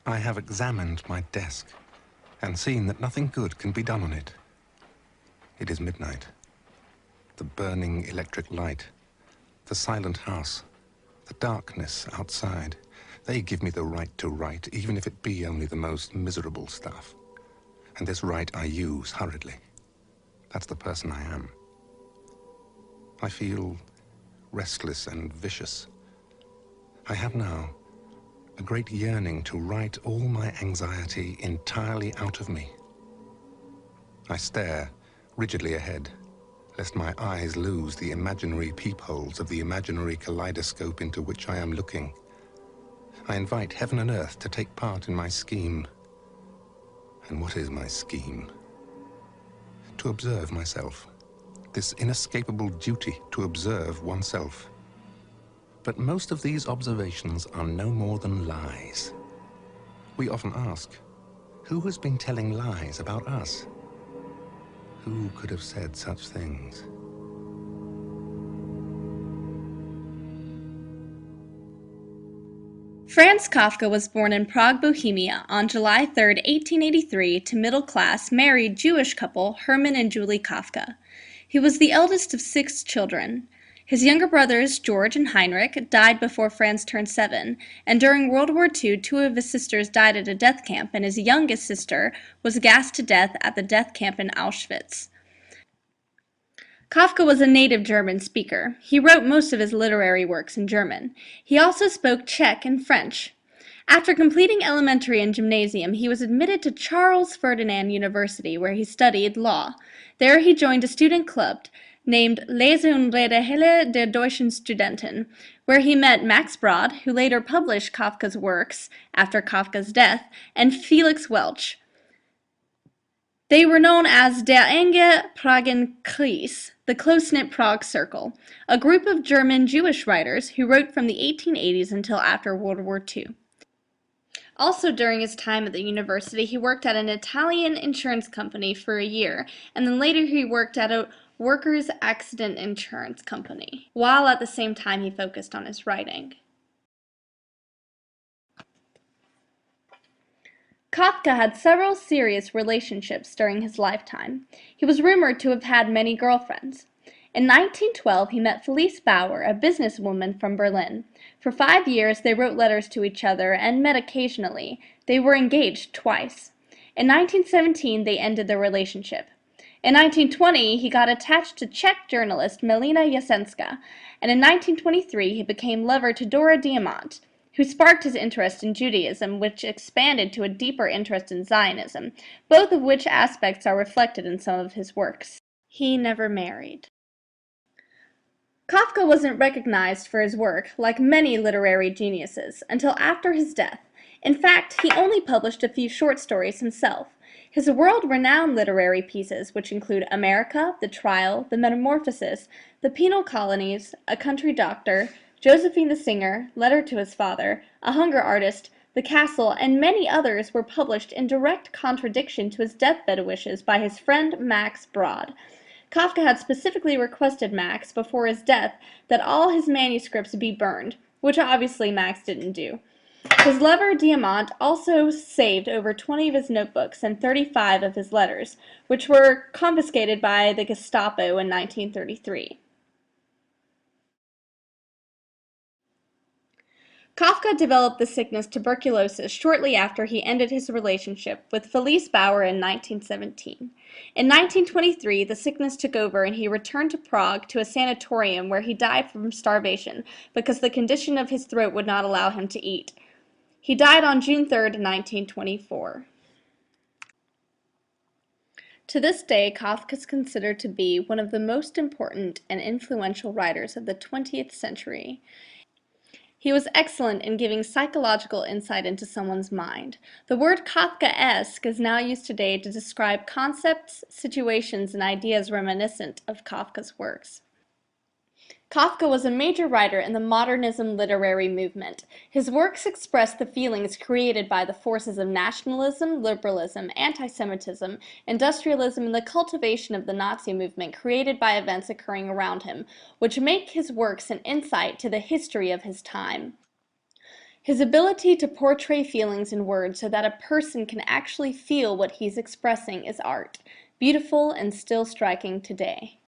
I have examined my desk and seen that nothing good can be done on it. It is midnight. The burning electric light, the silent house, the darkness outside, they give me the right to write, even if it be only the most miserable stuff. And this right I use hurriedly. That's the person I am. I feel restless and vicious. I have now a great yearning to write all my anxiety entirely out of me. I stare rigidly ahead, lest my eyes lose the imaginary peepholes of the imaginary kaleidoscope into which I am looking. I invite heaven and earth to take part in my scheme. And what is my scheme? To observe myself. This inescapable duty to observe oneself. But most of these observations are no more than lies. We often ask, who has been telling lies about us? Who could have said such things? Franz Kafka was born in Prague, Bohemia on July 3, 1883 to middle-class, married Jewish couple Hermann and Julie Kafka. He was the eldest of 6 children. His younger brothers, George and Heinrich, died before Franz turned 7, and during World War II, 2 of his sisters died at a death camp, and his youngest sister was gassed to death at the death camp in Auschwitz. Kafka was a native German speaker. He wrote most of his literary works in German. He also spoke Czech and French. After completing elementary and gymnasium, he was admitted to Charles Ferdinand University, where he studied law. There he joined a student club named Lese und Rede Helle der Deutschen Studenten, where he met Max Brod, who later published Kafka's works after Kafka's death, and Felix Welch. They were known as Der enge Pragenkreis, the close-knit Prague Circle, a group of German Jewish writers who wrote from the 1880s until after World War II. Also during his time at the university, he worked at an Italian insurance company for a year, and then later he worked at a workers' accident insurance company, while at the same time he focused on his writing. Kafka had several serious relationships during his lifetime. He was rumored to have had many girlfriends. In 1912, he met Felice Bauer, a businesswoman from Berlin. For 5 years, they wrote letters to each other and met occasionally. They were engaged twice. In 1917, they ended their relationship. In 1920, he got attached to Czech journalist Melina Jasenska, and in 1923, he became lover to Dora Diamant, who sparked his interest in Judaism, which expanded to a deeper interest in Zionism, both of which aspects are reflected in some of his works. He never married. Kafka wasn't recognized for his work, like many literary geniuses, until after his death. In fact, he only published a few short stories himself. His world-renowned literary pieces, which include America, The Trial, The Metamorphosis, The Penal Colonies, A Country Doctor, Josephine the Singer, Letter to His Father, A Hunger Artist, The Castle, and many others were published in direct contradiction to his deathbed wishes by his friend Max Brod. Kafka had specifically requested Max before his death that all his manuscripts be burned, which obviously Max didn't do. His lover Diamant also saved over 20 of his notebooks and 35 of his letters, which were confiscated by the Gestapo in 1933. Kafka developed the sickness tuberculosis shortly after he ended his relationship with Felice Bauer in 1917. In 1923, the sickness took over and he returned to Prague to a sanatorium where he died from starvation because the condition of his throat would not allow him to eat. He died on June 3, 1924. To this day, Kafka is considered to be one of the most important and influential writers of the 20th century. He was excellent in giving psychological insight into someone's mind. The word Kafkaesque is now used today to describe concepts, situations, and ideas reminiscent of Kafka's works. Kafka was a major writer in the modernism literary movement. His works expressed the feelings created by the forces of nationalism, liberalism, anti-Semitism, industrialism, and the cultivation of the Nazi movement created by events occurring around him, which make his works an insight to the history of his time. His ability to portray feelings in words so that a person can actually feel what he's expressing is art, beautiful and still striking today.